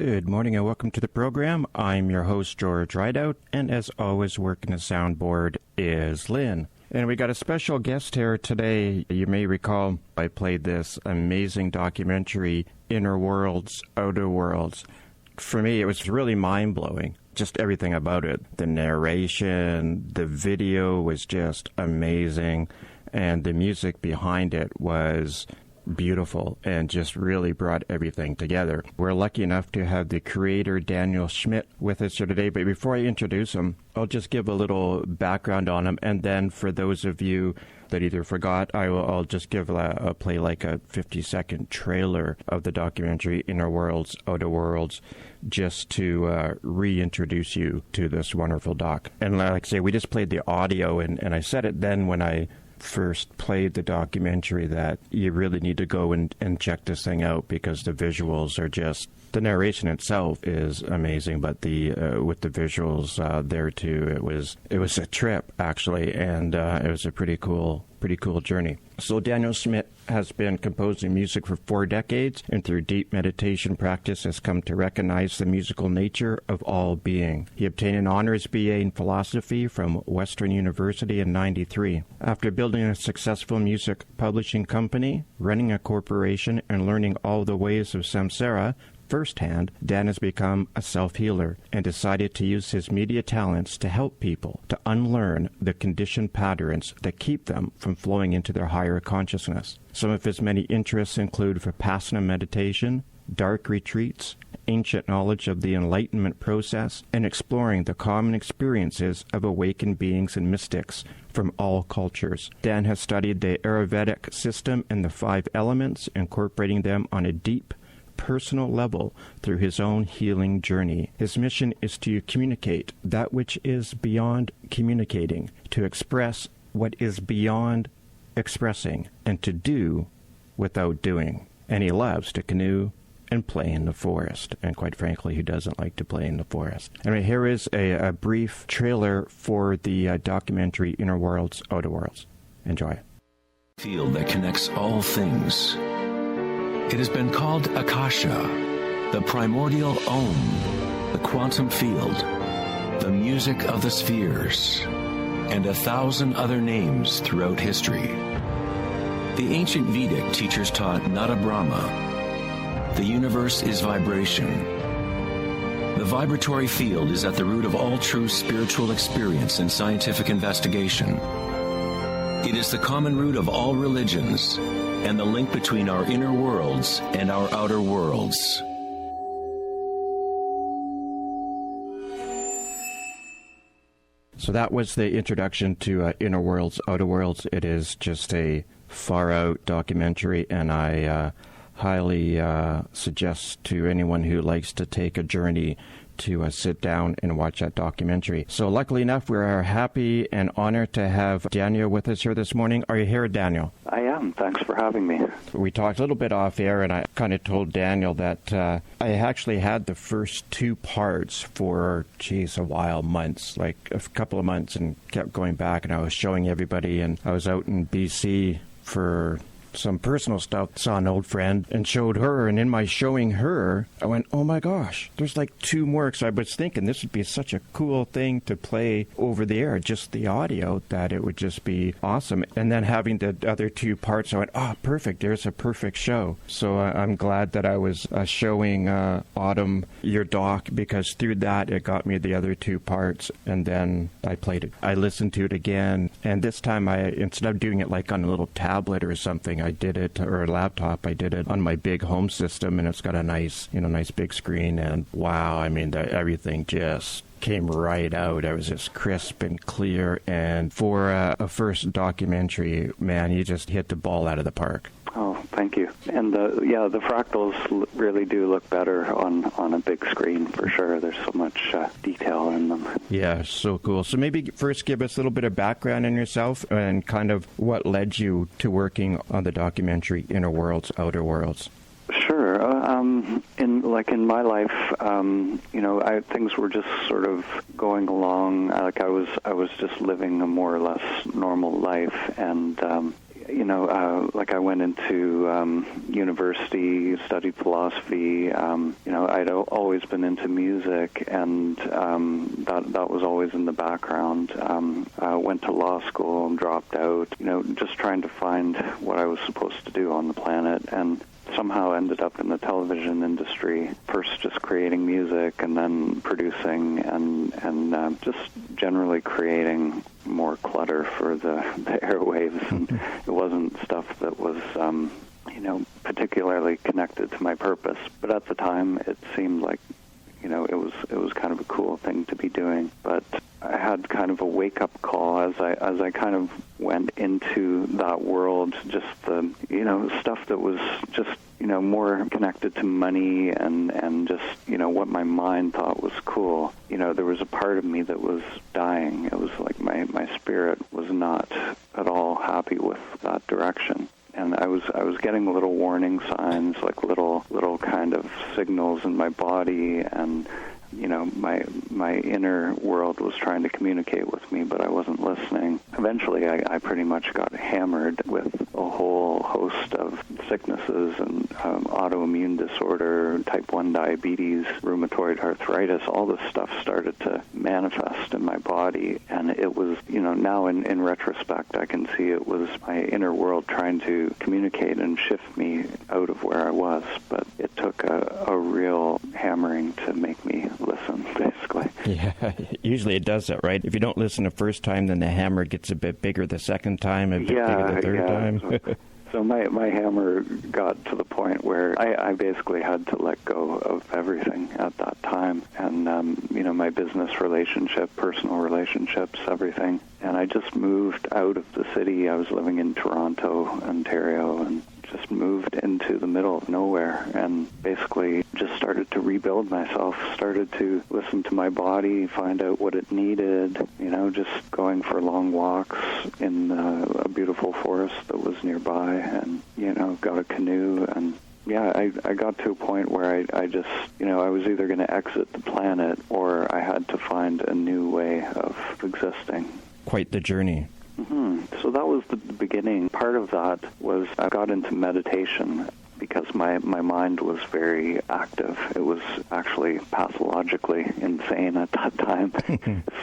Good morning and welcome to the program. I'm your host, George Rideout, and as always, working the soundboard is Lynn. And we got a special guest here today. You may recall I played this amazing documentary, Inner Worlds, Outer Worlds. For me, it was really mind-blowing, just everything about it. The narration, the video was just amazing, and the music behind it was beautiful and just really brought everything together. We're lucky enough to have the creator Daniel Schmidt with us here today, but before I introduce him, I'll just give a little background on him, and then for those of you that either forgot, I'll just give play like a 50-second trailer of the documentary Inner Worlds, Outer Worlds, just to reintroduce you to this wonderful doc. And like I say, we just played the audio, and I said it then when I first played the documentary that you really need to go and check this thing out because the visuals are just, the narration itself is amazing, but the with the visuals there too, it was a trip actually, and it was a pretty cool journey. So Daniel Schmidt has been composing music for 4 decades, and through deep meditation practice has come to recognize the musical nature of all being. He obtained an honors BA in philosophy from Western University in '93. After building a successful music publishing company, running a corporation, and learning all the ways of samsara firsthand, Dan has become a self-healer and decided to use his media talents to help people to unlearn the conditioned patterns that keep them from flowing into their higher consciousness. Some of his many interests include Vipassana meditation, dark retreats, ancient knowledge of the enlightenment process, and exploring the common experiences of awakened beings and mystics from all cultures. Dan has studied the Ayurvedic system and the 5 elements, incorporating them on a deep personal level through his own healing journey. His mission is to communicate that which is beyond communicating, to express what is beyond expressing, and to do without doing. And he loves to canoe and play in the forest. And quite frankly, who doesn't like to play in the forest? Anyway, here is a brief trailer for the documentary Inner Worlds, Outer Worlds. Enjoy. Field that connects all things. It has been called Akasha, the primordial Om, the quantum field, the music of the spheres, and 1,000 other names throughout history. The ancient Vedic teachers taught Nada Brahma. The universe is vibration. The vibratory field is at the root of all true spiritual experience and scientific investigation. It is the common root of all religions, and the link between our inner worlds and our outer worlds. So that was the introduction to Inner Worlds, Outer Worlds. It is just a far-out documentary, and I highly suggest to anyone who likes to take a journey to sit down and watch that documentary. So luckily enough, we are happy and honored to have Daniel with us here this morning. Are you here, Daniel? I am. Thanks for having me. We talked a little bit off air, and I kind of told Daniel that I actually had the first 2 parts for, a while, months, like a couple of months, and kept going back, and I was showing everybody, and I was out in BC for some personal stuff, saw an old friend and showed her, and in my showing her, I went, oh my gosh, there's like 2 more. So I was thinking this would be such a cool thing to play over the air, just the audio, that it would just be awesome. And then having the other 2 parts, I went, perfect, there's a perfect show. So I'm glad that I was showing Autumn your doc, because through that it got me the other 2 parts, and then I played it. I listened to it again, and this time instead of doing it like on a little tablet or something, I did it, or a laptop, I did it on my big home system, and it's got a nice big screen, and wow, I mean, everything just came right out. It was just crisp and clear, and for a first documentary, man, you just hit the ball out of the park. Oh, thank you. And the fractals really do look better on a big screen, for sure. There's so much detail in them. Yeah, so cool. So maybe first give us a little bit of background on yourself and kind of what led you to working on the documentary Inner Worlds, Outer Worlds. Sure. In my life, things were just sort of going along. I was just living a more or less normal life, and like I went into university, studied philosophy. I'd always been into music, and that was always in the background. Went to law school and dropped out, just trying to find what I was supposed to do on the planet, and somehow ended up in the television industry, first just creating music and then producing and just generally creating more clutter for the airwaves. And it wasn't stuff that was, particularly connected to my purpose. But at the time, it seemed like, it was kind of a cool thing to be doing. But I had kind of a wake-up call as I kind of went into that world, just the, stuff that was just, more connected to money and just, what my mind thought was cool. There was a part of me that was dying. It was like my spirit was not at all happy with that direction. And I was getting little warning signs, like little kind of signals in my body, and my inner world was trying to communicate with me, but I wasn't listening. Eventually, I pretty much got hammered with a whole host of sicknesses and autoimmune disorder, type 1 diabetes, rheumatoid arthritis. All this stuff started to manifest in my body, and it was, now in retrospect, I can see it was my inner world trying to communicate and shift me out of where I was, but it took a real hammering to make me listen, basically. Yeah, usually it does that, right? If you don't listen the first time, then the hammer gets a bit bigger the second time, a bit bigger the third time. So my hammer got to the point where I basically had to let go of everything at that time. And, my business relationship, personal relationships, everything. And I just moved out of the city. I was living in Toronto, Ontario, and just moved into the middle of nowhere and basically just started to rebuild myself, started to listen to my body, find out what it needed, just going for long walks in a beautiful forest that was nearby, and, got a canoe, and I got to a point where I just, I was either going to exit the planet or I had to find a new way of existing. Quite the journey. Mm-hmm. So that was the beginning. Part of that was I got into meditation because my mind was very active. It was actually pathologically insane at that time.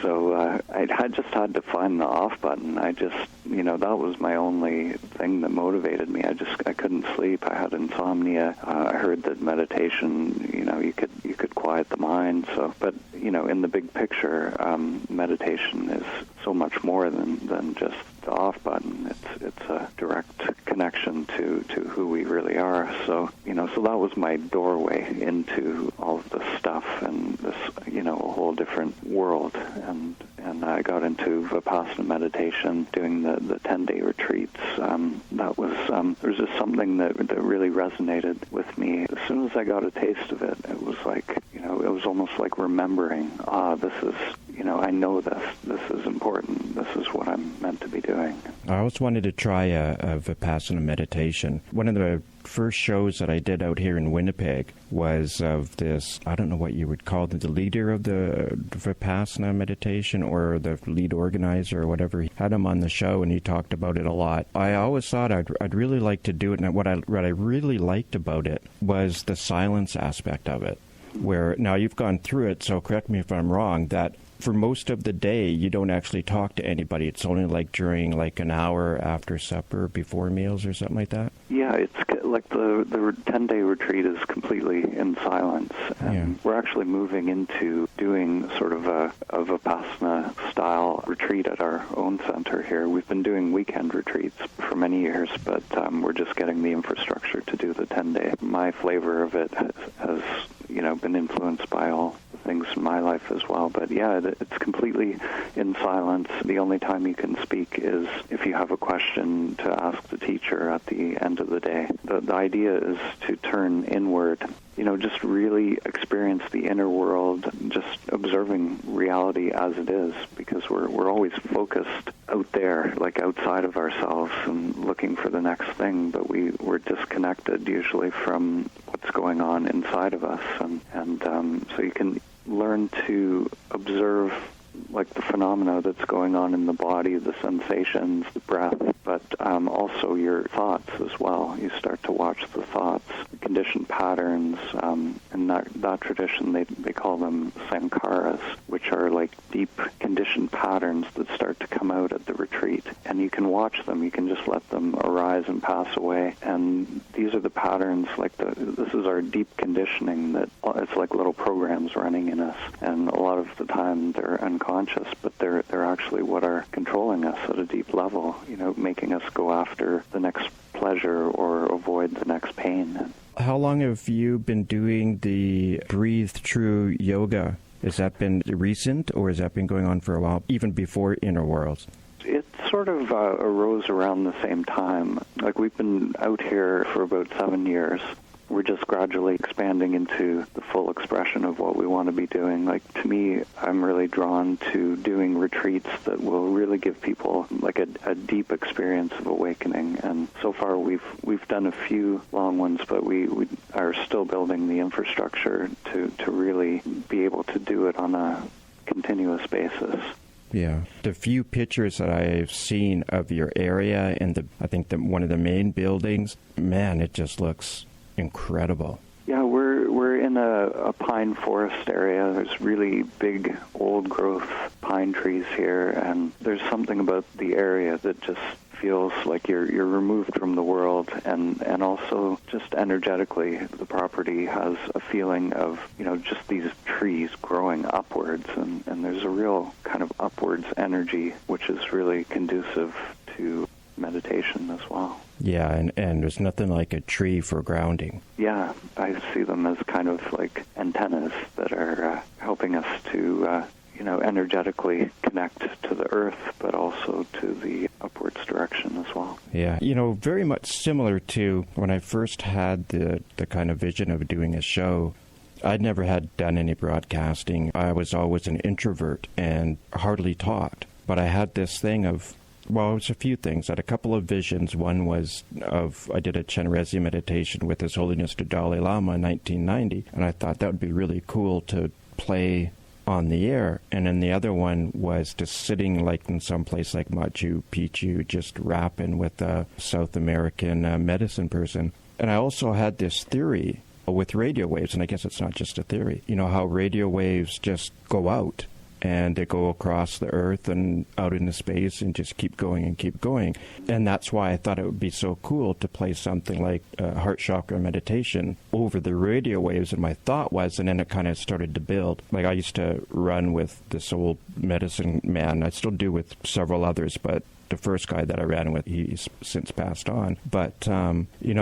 So I just had to find the off button. I just, that was my only thing that motivated me. I couldn't sleep. I had insomnia. I heard that meditation, you could quiet the mind. So, but, in the big picture, meditation is so much more than just the off button. It's a direct connection to who we really are. So, so that was my doorway into all of this stuff and this, a whole different world. And I got into Vipassana meditation, doing the 10-day retreats. That was, there was just something that really resonated with me. As soon as I got a taste of it, it was like, it was almost like remembering, this is, I know this is important. This is what I'm meant to be doing. I always wanted to try a Vipassana meditation. One of the first shows that I did out here in Winnipeg was of this, I don't know what you would call it, the leader of the Vipassana meditation or the lead organizer or whatever. He had him on the show and he talked about it a lot. I always thought I'd really like to do it, and what I really liked about it was the silence aspect of it. Where, now you've gone through it, so correct me if I'm wrong, that for most of the day you don't actually talk to anybody. It's only like during like an hour after supper, before meals or something like that? Yeah, it's like the 10-day retreat is completely in silence. And we're actually moving into doing sort of a Vipassana-style retreat at our own center here. We've been doing weekend retreats for many years, but we're just getting the infrastructure to do the 10-day. My flavor of it has been influenced by all the things in my life as well. But yeah, it's completely in silence. The only time you can speak is if you have a question to ask the teacher at the end of the day. The idea is to turn inward, just really experience the inner world, just observing reality as it is, because we're always focused out there, like outside of ourselves and looking for the next thing, but we're disconnected usually from what's going on inside of us. And so you can learn to observe like the phenomena that's going on in the body, the sensations, the breath, but also your thoughts as well. You start to watch the thoughts, the conditioned patterns. In that tradition, they call them sankharas, which are like deep conditioned patterns that start to come out at the retreat. And you can watch them. You can just let them arise and pass away. And these are the patterns, like this is our deep conditioning that it's like little programs running in us. And a lot of the time they're unconscious, but they're actually what are controlling us at a deep level, making us go after the next pleasure or avoid the next pain. How long have you been doing the Breathe True yoga? Has that been recent, or has that been going on for a while, even before Inner Worlds? It sort of arose around the same time. Like, we've been out here for about 7 years. We're just gradually expanding into the full expression of what we want to be doing. Like, to me, I'm really drawn to doing retreats that will really give people like a deep experience of awakening. And so far we've done a few long ones, but we are still building the infrastructure to really be able to do it on a continuous basis. Yeah. The few pictures that I've seen of your area and I think one of the main buildings, man, it just looks incredible. Yeah, we're in a pine forest area. There's really big old growth pine trees here, and there's something about the area that just feels like you're removed from the world, and also just energetically the property has a feeling of just these trees growing upwards, and there's a real kind of upwards energy which is really conducive to meditation as well. Yeah, and there's nothing like a tree for grounding. Yeah, I see them as kind of like antennas that are helping us to, energetically connect to the earth, but also to the upwards direction as well. Yeah, very much similar to when I first had the kind of vision of doing a show. I'd never had done any broadcasting. I was always an introvert and hardly talked. But I had this thing of, well, it was a few things. I had a couple of visions. One was I did a Chenrezig meditation with His Holiness the Dalai Lama in 1990, and I thought that would be really cool to play on the air. And then the other one was just sitting like in some place like Machu Picchu, just rapping with a South American medicine person. And I also had this theory with radio waves, and I guess it's not just a theory, how radio waves just go out. And they go across the earth and out into space and just keep going and keep going. And that's why I thought it would be so cool to play something like heart chakra meditation over the radio waves. And my thought was, and then it kind of started to build. Like, I used to run with this old medicine man. I still do with several others, but the first guy that I ran with, he's since passed on. But,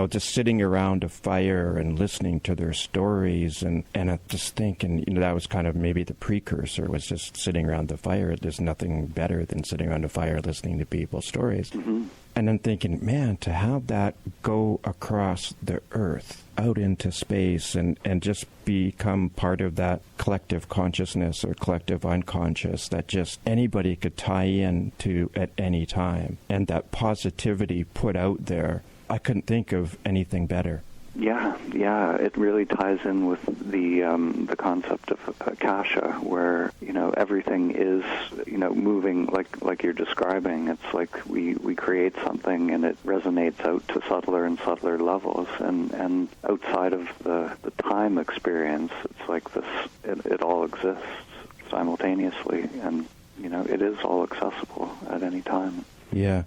just sitting around a fire and listening to their stories and I'm just thinking, that was kind of maybe the precursor, was just sitting around the fire. There's nothing better than sitting around a fire listening to people's stories. Mm-hmm. And then thinking, man, to have that go across the earth, out into space, and just become part of that collective consciousness or collective unconscious that just anybody could tie in to at any time. And that positivity put out there, I couldn't think of anything better. Yeah, it really ties in with the concept of akasha, where everything is moving like you're describing. It's like we create something and it resonates out to subtler and subtler levels, and outside of the time experience, it's like this. It all exists simultaneously, and it is all accessible at any time. Yeah.